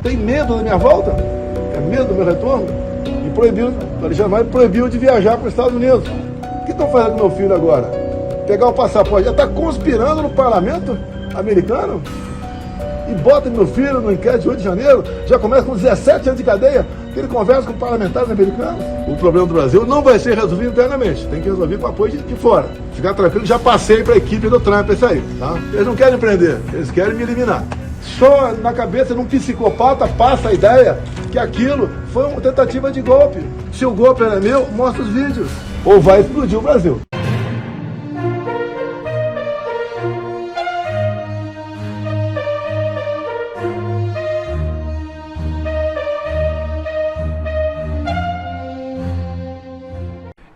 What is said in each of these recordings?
Tem medo da minha volta? É medo do meu retorno? E proibiu, o Alexandre Maia proibiu de viajar para os Estados Unidos. O que estão fazendo com meu filho agora? Pegar o passaporte, já está conspirando no parlamento americano? E bota meu filho no inquérito de 8 de janeiro, já começa com 17 anos de cadeia, que ele conversa com parlamentares americanos. O problema do Brasil não vai ser resolvido internamente, tem que resolver com apoio de fora. Ficar tranquilo, já passei para a equipe do Trump isso aí, tá? Eles não querem prender, eles querem me eliminar. Só na cabeça de um psicopata passa a ideia que aquilo foi uma tentativa de golpe. Se o golpe era meu, mostra os vídeos. Ou vai explodir o Brasil.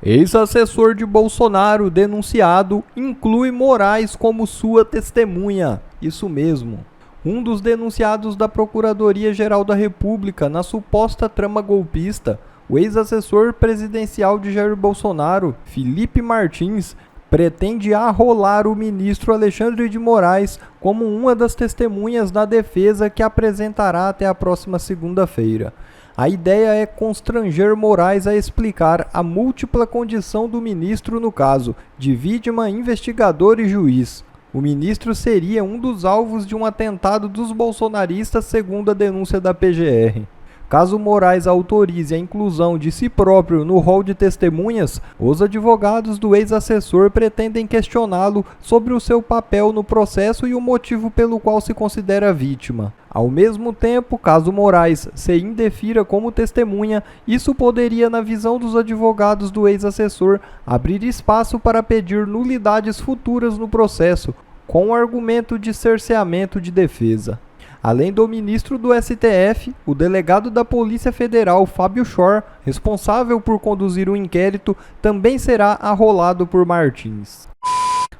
Ex-assessor de Bolsonaro denunciado inclui Moraes como sua testemunha. Isso mesmo. Um dos denunciados da Procuradoria-Geral da República na suposta trama golpista, o ex-assessor presidencial de Jair Bolsonaro, Felipe Martins, pretende arrolar o ministro Alexandre de Moraes como uma das testemunhas na defesa que apresentará até a próxima segunda-feira. A ideia é constranger Moraes a explicar a múltipla condição do ministro no caso, de vítima, investigador e juiz. O ministro seria um dos alvos de um atentado dos bolsonaristas, segundo a denúncia da PGR. Caso Moraes autorize a inclusão de si próprio no rol de testemunhas, os advogados do ex-assessor pretendem questioná-lo sobre o seu papel no processo e o motivo pelo qual se considera vítima. Ao mesmo tempo, caso Moraes se indefira como testemunha, isso poderia, na visão dos advogados do ex-assessor, abrir espaço para pedir nulidades futuras no processo, com o argumento de cerceamento de defesa. Além do ministro do STF, o delegado da Polícia Federal, Fábio Schor, responsável por conduzir o inquérito, também será arrolado por Martins.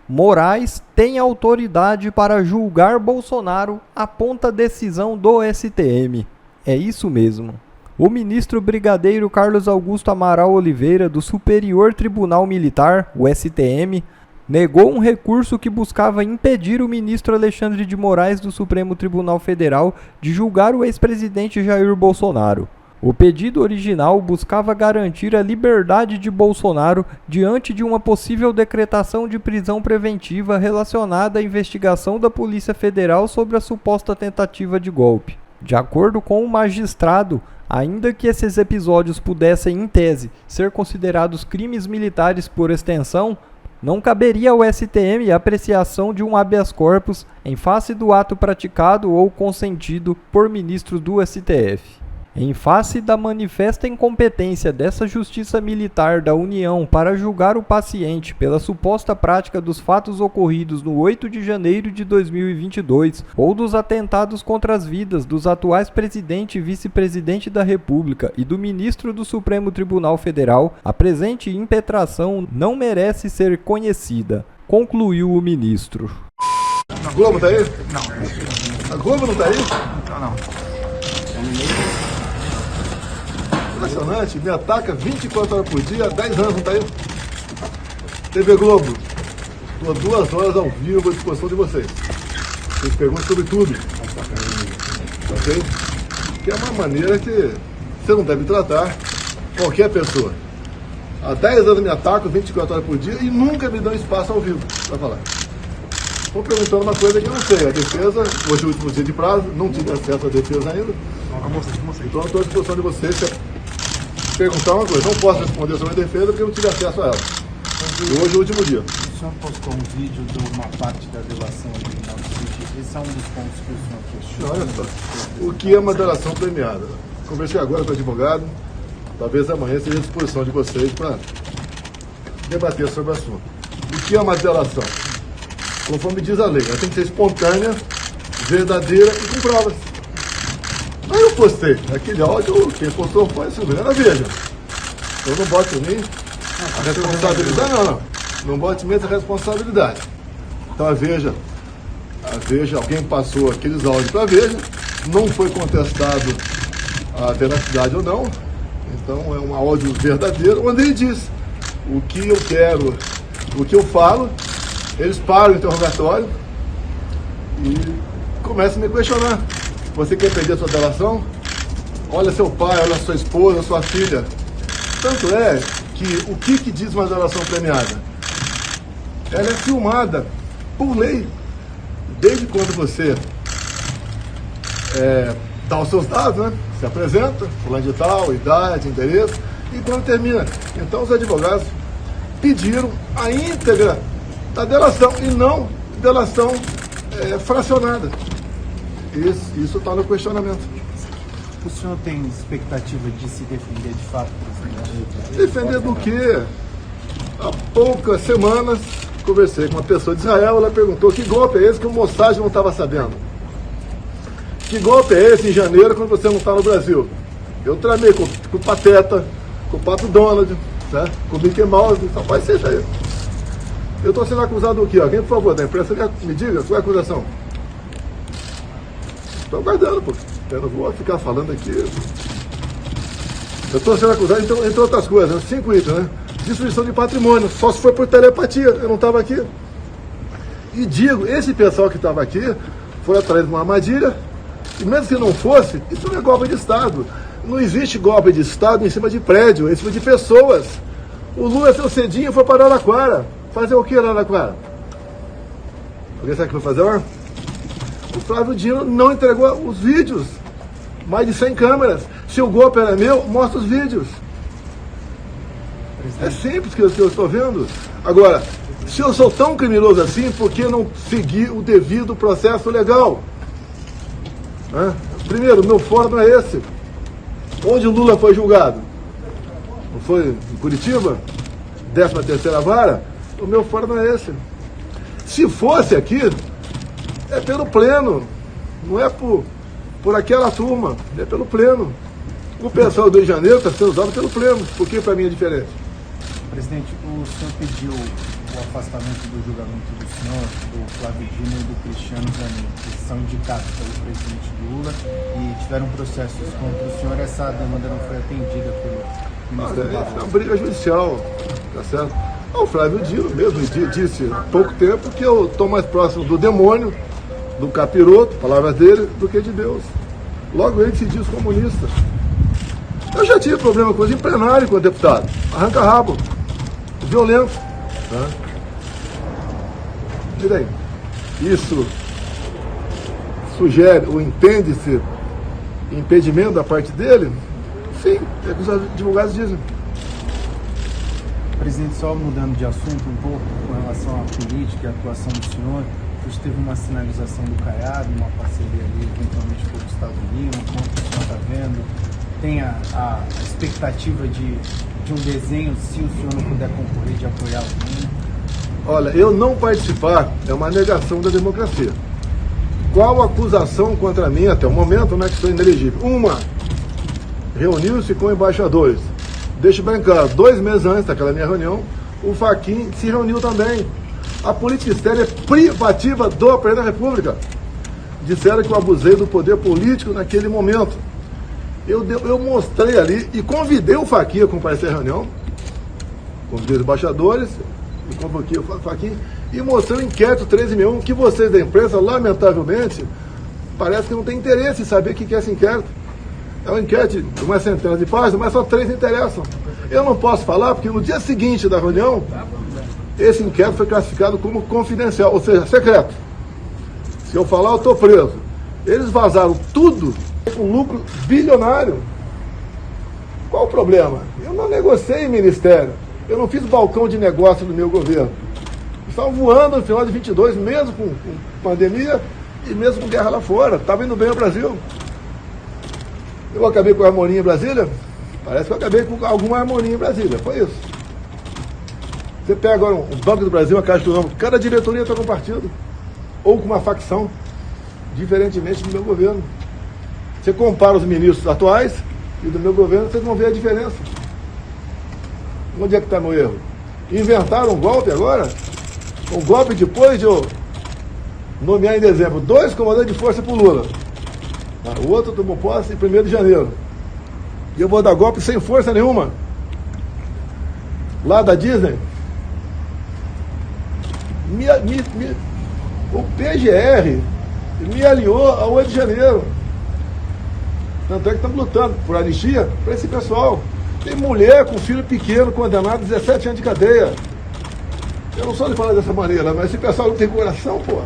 Moraes tem autoridade para julgar Bolsonaro, aponta decisão do STM. É isso mesmo. O ministro brigadeiro Carlos Augusto Amaral Oliveira, do Superior Tribunal Militar, o STM, negou um recurso que buscava impedir o ministro Alexandre de Moraes do Supremo Tribunal Federal de julgar o ex-presidente Jair Bolsonaro. O pedido original buscava garantir a liberdade de Bolsonaro diante de uma possível decretação de prisão preventiva relacionada à investigação da Polícia Federal sobre a suposta tentativa de golpe. De acordo com o magistrado, ainda que esses episódios pudessem, em tese, ser considerados crimes militares por extensão, não caberia ao STM a apreciação de um habeas corpus em face do ato praticado ou consentido por ministros do STF. Em face da manifesta incompetência dessa Justiça Militar da União para julgar o paciente pela suposta prática dos fatos ocorridos no 8 de janeiro de 2022 ou dos atentados contra as vidas dos atuais presidente e vice-presidente da República e do ministro do Supremo Tribunal Federal, a presente impetração não merece ser conhecida, concluiu o ministro. A Globo tá aí? Não. A Globo não tá aí? Não. Impressionante, me ataca 24 horas por dia, há 10 anos, não tá aí? TV Globo, estou 2 horas ao vivo à disposição de vocês. Vocês perguntam sobre tudo. Ok? Que é uma maneira que você não deve tratar qualquer pessoa. Há 10 anos me atacam 24 horas por dia e nunca me dão espaço ao vivo para falar. Estou perguntando uma coisa que eu não sei. A defesa, hoje é o último dia de prazo, não tive acesso à defesa ainda. Então estou à disposição de vocês. Se perguntar uma coisa, não posso responder sobre a defesa porque eu não tive acesso a ela. E hoje é o último dia. O senhor postou um vídeo de uma parte da delação original do sítio. Esse é um dos pontos que o senhor questiona. Olha só, o que é uma delação premiada? Conversei agora com o advogado, talvez amanhã seja à disposição de vocês para debater sobre o assunto. O que é uma delação? Conforme diz a lei, ela tem que ser espontânea, verdadeira e com provas. Aí eu postei aquele áudio, quem postou foi a Silvana Veja. Eu não boto em mim a responsabilidade, não boto em mim essa responsabilidade. Então a Veja, alguém passou aqueles áudios para a Veja, não foi contestado a veracidade ou não, então é um áudio verdadeiro, onde ele diz o que eu quero, o que eu falo, eles param o interrogatório e começam a me questionar. Você quer perder a sua delação? Olha seu pai, olha sua esposa, sua filha. Tanto é que o que diz uma delação premiada? Ela é filmada por lei. Desde quando você dá os seus dados, né? Se apresenta, fulano de tal, idade, endereço, e quando termina. Então os advogados pediram a íntegra da delação e não delação fracionada. Isso está no questionamento. O senhor tem expectativa de se defender de fato, presidente? Defender do quê? Há poucas semanas conversei com uma pessoa de Israel, ela perguntou que golpe é esse que o Mossad não estava sabendo. Que golpe é esse em janeiro quando você não está no Brasil? Eu tramei com o Pateta, com o Pato Donald, né? Com o Mickey Mouse, rapaz, seja aí. Eu estou sendo acusado do quê? Alguém, por favor, da imprensa, me diga qual é a acusação. Estou aguardando, pô. Eu não vou ficar falando aqui. Eu estou sendo acusado, então, entre outras coisas, 5 itens, né? Destruição de patrimônio, só se foi por telepatia, eu não estava aqui. E digo, esse pessoal que estava aqui foi atrás de uma armadilha, e mesmo que não fosse, isso não é golpe de Estado. Não existe golpe de Estado em cima de prédio, em cima de pessoas. O Lula, seu cedinho, foi para Araraquara. Fazer o que lá na Araraquara? Alguém sabe o que foi fazer lá? O Flávio Dino não entregou os vídeos. Mais de 100 câmeras. Se o golpe era meu, mostra os vídeos. É simples que eu estou vendo. Agora, se eu sou tão criminoso assim, por que não seguir o devido processo legal? Primeiro, meu fórum não é esse. Onde o Lula foi julgado? Não foi em Curitiba? 13ª vara? O meu fórum não é esse. Se fosse aqui, é pelo pleno. Não é por aquela turma. É pelo pleno. O pessoal do Rio de Janeiro está sendo usado pelo pleno. Por que para mim é diferente? Presidente, o senhor pediu o afastamento do julgamento do senhor, do Flávio Dino e do Cristiano Zanin, que são indicados pelo presidente Lula e tiveram processos contra o senhor. Essa demanda não foi atendida pelo ministro Barroso. É uma briga judicial, tá certo? O Flávio Dino mesmo disse há pouco tempo que eu estou mais próximo do demônio, do capiroto, palavras dele, do que de Deus. Logo ele se diz comunista. Eu já tive problema com ele em plenário com o deputado. Arranca rabo. Violento. Tá? E daí? Isso sugere ou entende-se impedimento da parte dele? Sim, é o que os advogados dizem. Presidente, só mudando de assunto um pouco com relação à política e à atuação do senhor, hoje teve uma sinalização do Caiado, uma parceria ali eventualmente com o Gustavo Lima, como o senhor está vendo? Tem a expectativa de um desenho, se o senhor não puder concorrer, de apoiar alguém? Olha, eu não participar é uma negação da democracia. Qual a acusação contra mim até o momento, né, que estou inelegível? Uma, reuniu-se com embaixadores. Deixo bem claro, 2 meses antes daquela minha reunião, o Fachin se reuniu também. A política externa é privativa do presidente da República. Disseram que eu abusei do poder político naquele momento. Eu mostrei ali e convidei o Fachin a comparecer à reunião, convidei os embaixadores, e convoquei o Fachin, e mostrei o inquérito 1361, que vocês da imprensa, lamentavelmente, parece que não tem interesse em saber o que é esse inquérito. É um inquérito de umas centenas de páginas, mas só 3 interessam. Eu não posso falar, porque no dia seguinte da reunião, esse inquérito foi classificado como confidencial, ou seja, secreto. Se eu falar, eu estou preso. Eles vazaram tudo com lucro bilionário. Qual o problema? Eu não negociei em ministério. Eu não fiz balcão de negócio no meu governo. Estavam voando no final de 22, mesmo com pandemia e mesmo com guerra lá fora. Estava indo bem ao Brasil. Eu acabei com a harmonia em Brasília? Parece que eu acabei com alguma harmonia em Brasília. Foi isso. Você pega agora um Banco do Brasil, a Caixa do Ramo, cada diretoria está com um partido. Ou com uma facção, diferentemente do meu governo. Você compara os ministros atuais e do meu governo, vocês vão ver a diferença. Onde é que está meu erro? Inventaram um golpe agora? Um golpe depois de eu nomear em dezembro 2 comandantes de força para o Lula. O outro tomou posse em 1º de janeiro. E eu vou dar golpe sem força nenhuma. Lá da Disney. O PGR me aliou ao 8 de janeiro. Tanto é que estamos lutando por anistia para esse pessoal. Tem mulher com filho pequeno, condenado a 17 anos de cadeia. Eu não sou de falar dessa maneira, mas esse pessoal não tem coração, pô.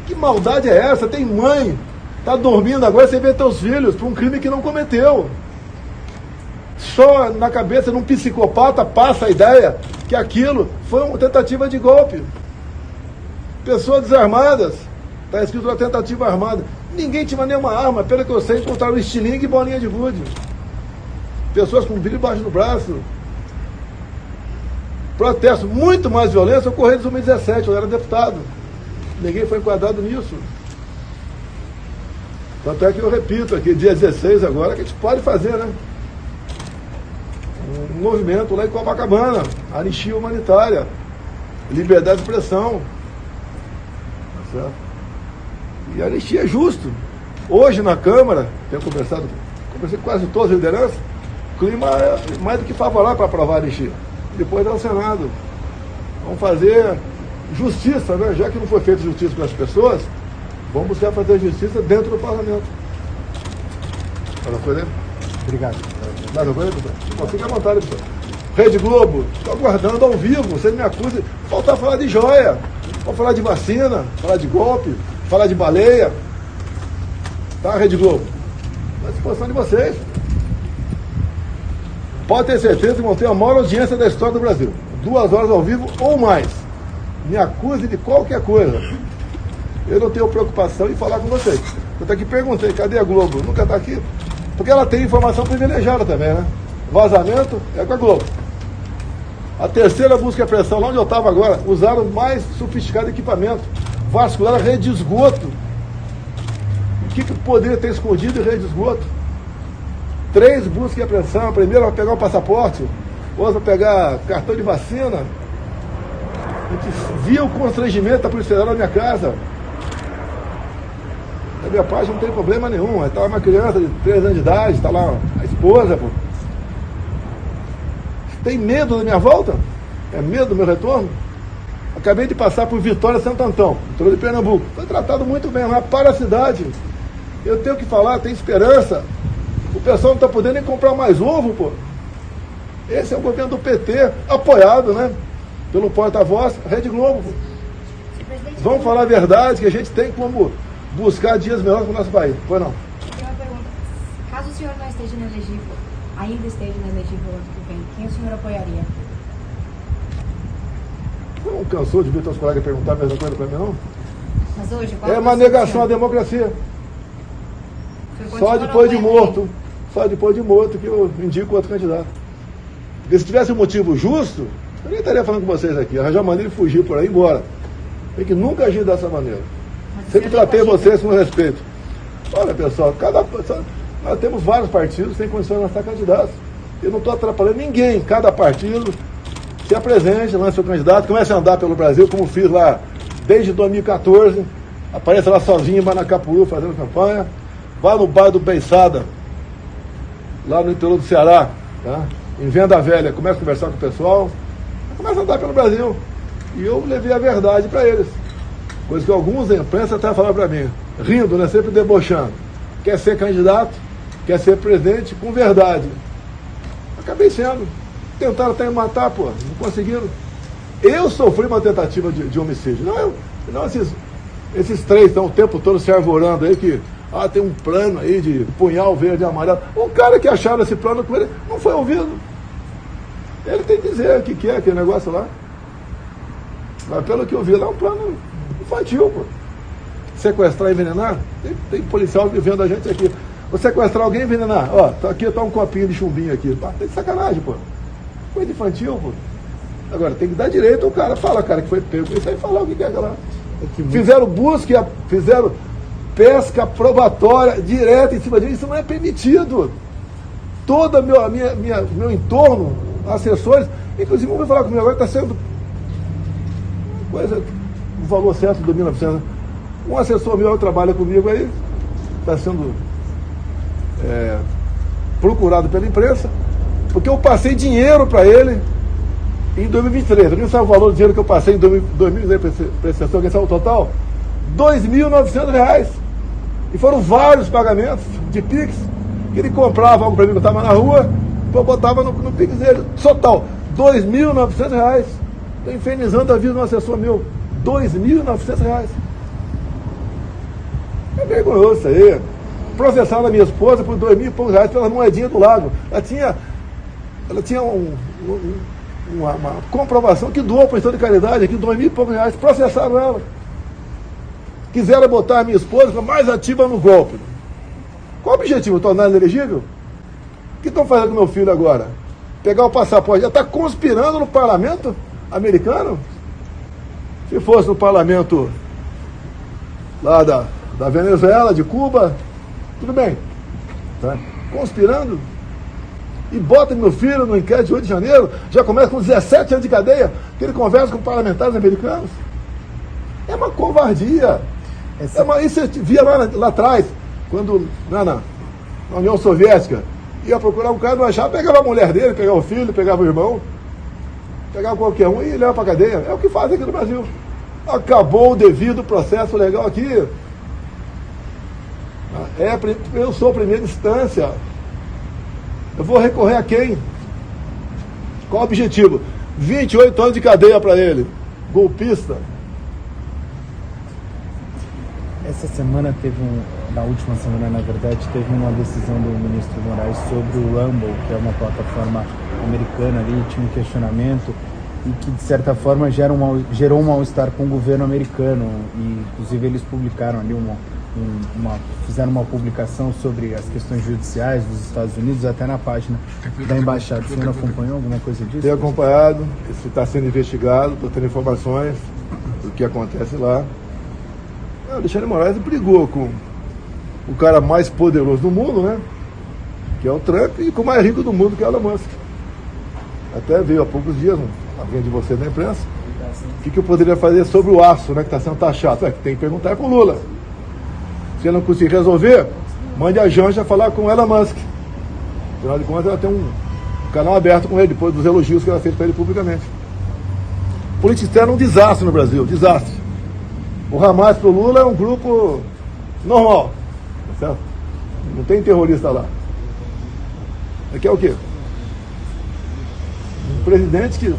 Que maldade é essa? Tem mãe, tá dormindo agora, você vê teus filhos por um crime que não cometeu. Só na cabeça de um psicopata passa a ideia que aquilo foi uma tentativa de golpe. Pessoas desarmadas, está escrito uma tentativa armada. Ninguém tinha nenhuma arma, pelo que eu sei, encontraram estilingue e bolinha de gude. Pessoas com brilho embaixo do braço. Protestos muito mais violentos ocorreram em 2017, eu era deputado. Ninguém foi enquadrado nisso. Tanto é que eu repito aqui, dia 16 agora, que a gente pode fazer, né? Um movimento lá em Copacabana, anistia humanitária, liberdade de expressão. Tá certo? E a anistia é justo. Hoje na Câmara, tenho conversei com quase todas as lideranças, o clima é mais do que favorável para aprovar a anistia. Depois no Senado. Vamos fazer justiça, né? Já que não foi feita justiça com as pessoas, vamos buscar fazer justiça dentro do parlamento. Coisa? Obrigado. Mais alguma coisa, pessoal? Fique à vontade, pessoal. Rede Globo, estou aguardando ao vivo, vocês me acusam. Faltar falar de joia, vamos falar de vacina, falar de golpe, falar de baleia. Tá, Rede Globo? À disposição de vocês. Pode ter certeza que vão ter a maior audiência da história do Brasil. 2 horas ao vivo ou mais. Me acuse de qualquer coisa. Eu não tenho preocupação em falar com vocês. Eu até aqui perguntei, cadê a Globo? Nunca está aqui. Porque ela tem informação privilegiada também, né? Vazamento é com a Globo. A terceira busca e apreensão, lá onde eu estava agora, usaram o mais sofisticado equipamento. Vascularam a rede de esgoto. O que poderia ter escondido em rede de esgoto? 3 buscas e apreensão. A primeira vai pegar o passaporte, outra vai pegar cartão de vacina. A gente viu o constrangimento da Polícia Federal na minha casa. Da minha parte não tem problema nenhum. Estava uma criança de 3 anos de idade, está lá a esposa. Pô. Tem medo da minha volta? É medo do meu retorno? Acabei de passar por Vitória Santo Antão, interior de Pernambuco. Foi tratado muito bem lá para a cidade. Eu tenho que falar, tem esperança. O pessoal não está podendo nem comprar mais ovo, pô. Esse é o governo do PT, apoiado, né? Pelo porta-voz, Rede Globo. Vamos falar a verdade, que a gente tem como buscar dias melhores para o nosso país. Pois não? Tem uma pergunta. Caso o senhor não esteja na elegível, ainda esteja na elegível ano que vem, quem o senhor apoiaria? Não cansou de ver teus colegas perguntar a mesma coisa para mim, não? Mas hoje, qual É uma negação à democracia. Só depois de morto. Só depois de morto que eu indico outro candidato. Porque se tivesse um motivo justo, eu nem estaria falando com vocês aqui. Arranjar maneira de fugir por aí e ir embora. Tem que nunca agir dessa maneira. Sempre tratei vocês com respeito. Olha, pessoal, nós temos vários partidos que têm condições de lançar candidatos. Eu não estou atrapalhando ninguém. Cada partido se apresente, lance seu candidato, comece a andar pelo Brasil, como fiz lá desde 2014. Apareça lá sozinho, vai na Capuú fazendo campanha. Vá no bairro do Beiçada, lá no interior do Ceará, tá? Em Venda Velha, começa a conversar com o pessoal, começa a andar pelo Brasil. E eu levei a verdade para eles. Coisa que alguns da imprensa até falaram para mim, rindo, né? Sempre debochando. Quer ser candidato, quer ser presidente com verdade. Acabei sendo. Tentaram até me matar, pô, não conseguiram. Eu sofri uma tentativa de homicídio. Não esses 3 estão o tempo todo se arvorando aí que tem um plano aí de punhal verde e amarelo. O cara que acharam esse plano com ele não foi ouvido. Ele tem que dizer o que é aquele negócio lá. Mas pelo que eu vi lá, é um plano infantil, pô. Sequestrar e envenenar? Tem policial vivendo a gente aqui. Vou sequestrar alguém e envenenar. Ó, aqui tá um copinho de chumbinho aqui. Tem sacanagem, pô. Coisa infantil, pô. Agora, tem que dar direito ao cara. Fala, cara, que foi pego. Isso aí falar o que quer lá. Fizeram busca, fizeram pesca probatória direta em cima disso. Isso não é permitido. Todo meu entorno, assessores, inclusive vão falar comigo agora, está sendo coisa, o valor certo do 1900. Um assessor meu trabalha comigo aí, está sendo procurado pela imprensa, porque eu passei dinheiro para ele em 2023. Alguém sabe o valor do dinheiro que eu passei em 2023 para esse assessor? Quem sabe o total? R$ 2.900. E foram vários pagamentos de Pix, que ele comprava algo para mim que eu estava na rua, eu botava no Pix dele. Total, R$ 2.900. Estou infernizando a vida de um assessor meu. R$ 2.900. É vergonhoso isso aí. Processaram a minha esposa por R$ 2.000 e poucos pela moedinha do lago. Ela tinha uma comprovação que doou para o Instituto de Caridade aqui, R$ 2.000 e poucos. Processaram ela. Quiseram botar a minha esposa mais ativa no golpe. Qual o objetivo? Tornar ela elegível? O que estão fazendo com meu filho agora? Pegar o passaporte. Já está conspirando no parlamento americano? Se fosse no parlamento lá da Venezuela, de Cuba, tudo bem. Tá? Conspirando? E bota meu filho no inquérito de 8 de janeiro, já começa com 17 anos de cadeia, que ele conversa com parlamentares americanos. É uma covardia. Isso eu via lá atrás, quando na União Soviética ia procurar um cara, não achava, pegava a mulher dele, pegava o filho, pegava o irmão, pegava qualquer um e leva para a cadeia. É o que fazem aqui no Brasil. Acabou o devido processo legal aqui. Eu sou primeira instância. Eu vou recorrer a quem? Qual o objetivo? 28 anos de cadeia para ele. Golpista. Essa semana na última semana, na verdade, teve uma decisão do ministro Moraes sobre o Rumble, que é uma plataforma americana ali, tinha um questionamento e que, de certa forma, gerou um mal-estar com o governo americano. E, inclusive, eles publicaram ali fizeram uma publicação sobre as questões judiciais dos Estados Unidos, até na página da embaixada. O senhor acompanhou alguma coisa disso? Tenho acompanhado, isso está sendo investigado, estou tendo informações do que acontece lá. O Alexandre Moraes brigou com o cara mais poderoso do mundo, né? Que é o Trump, e com o mais rico do mundo, que é o Elon Musk. Até veio há poucos dias, alguém de vocês da imprensa, o que eu poderia fazer sobre o aço, né? Que está sendo taxado. Que tem que perguntar com o Lula. Se ele não conseguir resolver, mande a Janja falar com o Elon Musk. Afinal de contas, ela tem um canal aberto com ele, depois dos elogios que ela fez para ele publicamente. Política externa é um desastre no Brasil, desastre. O Hamas pro Lula é um grupo normal, tá certo? Não tem terrorista lá. Aqui é o quê? Um presidente que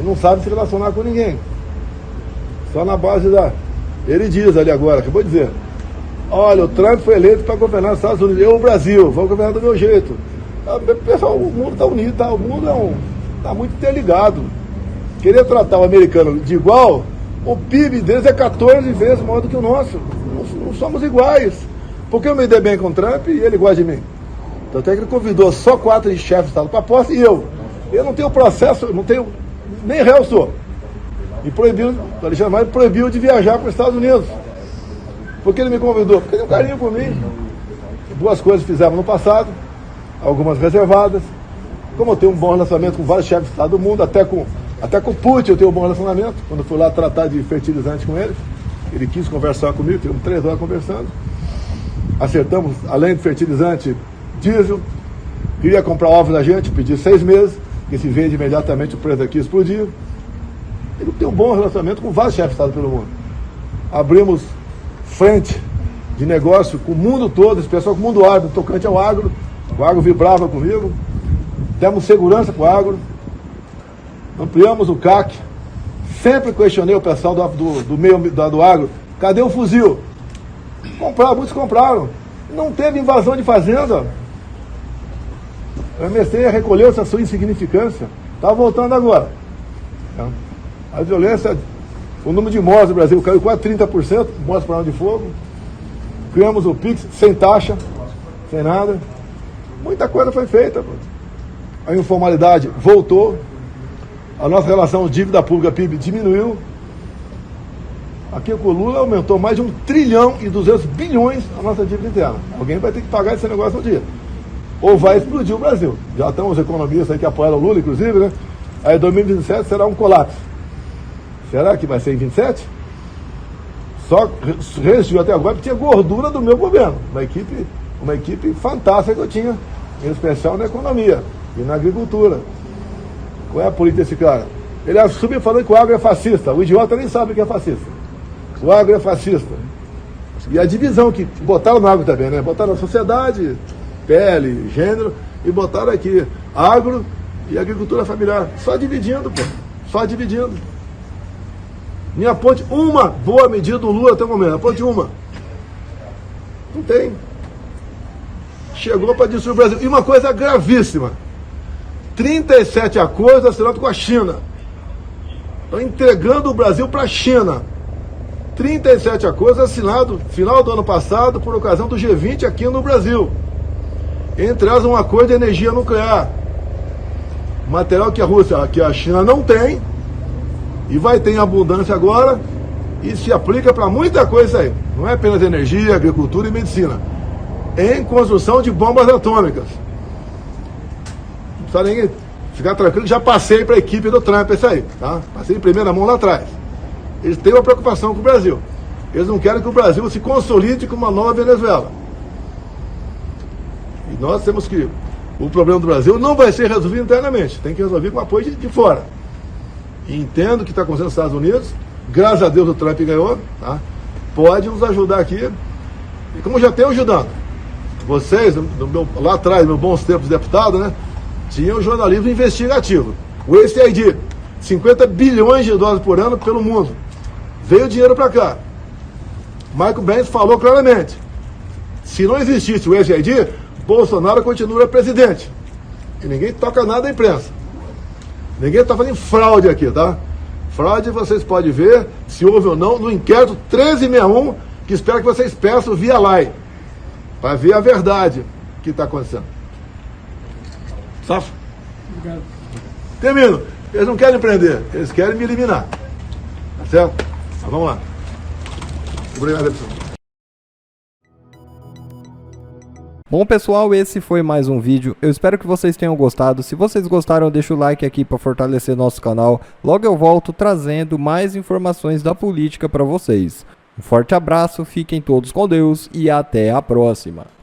não sabe se relacionar com ninguém. Só na base Ele diz ali agora, acabou de dizer, olha, o Trump foi eleito para governar os Estados Unidos, eu, o Brasil, vou governar do meu jeito. Pessoal, o mundo está unido, o mundo está muito interligado. Querer tratar o americano de igual, o PIB deles é 14 vezes maior do que o nosso. Não somos iguais. Por que eu me dei bem com o Trump e ele gosta de mim? Tanto é que ele convidou só 4 chefes de Estado para a posse e eu. Eu não tenho processo, não tenho nem réu sou. E proibiu, o Alexandre Moraes proibiu de viajar para os Estados Unidos. Por que ele me convidou? Porque ele tem um carinho por mim. 2 coisas fizemos no passado, algumas reservadas. Como eu tenho um bom relacionamento com vários chefes de Estado do mundo, até com o Putin eu tenho um bom relacionamento. Quando eu fui lá tratar de fertilizante com ele quis conversar comigo, tivemos 3 horas conversando. Acertamos, além de fertilizante, diesel. Queria comprar ovos da gente, pedi 6 meses, que se vende imediatamente, o preço aqui explodiu. Ele tem um bom relacionamento com vários chefes de Estado pelo mundo. Abrimos frente de negócio com o mundo todo, especialmente com o mundo árabe, tocante ao agro. O agro vibrava comigo. Demos segurança para o agro. Ampliamos o CAC. Sempre questionei o pessoal do agro. Cadê o fuzil? Compraram, muitos compraram. Não teve invasão de fazenda. Eu comecei a recolher essa sua insignificância. Está voltando agora. A violência, o número de mortes no Brasil caiu quase 30%, mortes por arma de fogo. Criamos o PIX sem taxa, sem nada. Muita coisa foi feita. A informalidade voltou. A nossa relação dívida pública PIB diminuiu. Aqui com o Lula aumentou mais de 1 trilhão e 200 bilhões a nossa dívida interna. Alguém vai ter que pagar esse negócio um dia. Ou vai explodir o Brasil. Já estão os economistas aí que apoiaram o Lula, inclusive, né? Aí 2027 será um colapso. Será que vai ser em 27? Só resistiu até agora porque tinha gordura do meu governo. Uma equipe fantástica que eu tinha, em especial na economia e na agricultura. Qual é a política desse cara? Ele assume falando que o agro é fascista. O idiota nem sabe o que é fascista. O agro é fascista. E a divisão que botaram na água também, né? Botaram na sociedade, pele, gênero, e botaram aqui agro e agricultura familiar. Só dividindo, pô. Só dividindo. Minha ponte, uma boa medida do Lula até o momento. A ponte uma. Não tem. Chegou para destruir o Brasil. E uma coisa gravíssima. 37 acordos assinados com a China. Estão entregando o Brasil para a China. 37 acordos assinados final do ano passado por ocasião do G20 aqui no Brasil. Entre elas um acordo de energia nuclear. Material que a Rússia, que a China não tem e vai ter em abundância agora e se aplica para muita coisa aí. Não é apenas energia, agricultura e medicina. Em construção de bombas atômicas. Não precisa ninguém ficar tranquilo, já passei para a equipe do Trump isso aí, tá? Passei em primeira mão lá atrás. Eles têm uma preocupação com o Brasil. Eles não querem que o Brasil se consolide como uma nova Venezuela. E nós temos que... O problema do Brasil não vai ser resolvido internamente. Tem que resolver com apoio de fora. E entendo o que está acontecendo nos Estados Unidos. Graças a Deus o Trump ganhou. Tá? Pode nos ajudar aqui. E como já tem ajudando. Vocês, lá atrás, meus bons tempos de deputado, né? Tinham jornalismo investigativo. O USAID, 50 bilhões de dólares por ano pelo mundo. Veio dinheiro para cá. Michael Benz falou claramente. Se não existisse o USAID, Bolsonaro continua presidente. E ninguém toca nada na imprensa. Ninguém está fazendo fraude aqui, tá? Fraude vocês podem ver, se houve ou não, no inquérito 1361, que espero que vocês peçam via live, para ver a verdade que está acontecendo. Safo? Obrigado. Termino. Eles não querem prender, eles querem me eliminar. Tá certo? Mas vamos lá. Obrigado, pessoal. Bom pessoal, esse foi mais um vídeo, eu espero que vocês tenham gostado. Se vocês gostaram, deixa o like aqui para fortalecer nosso canal. Logo eu volto trazendo mais informações da política para vocês. Um forte abraço, fiquem todos com Deus e até a próxima.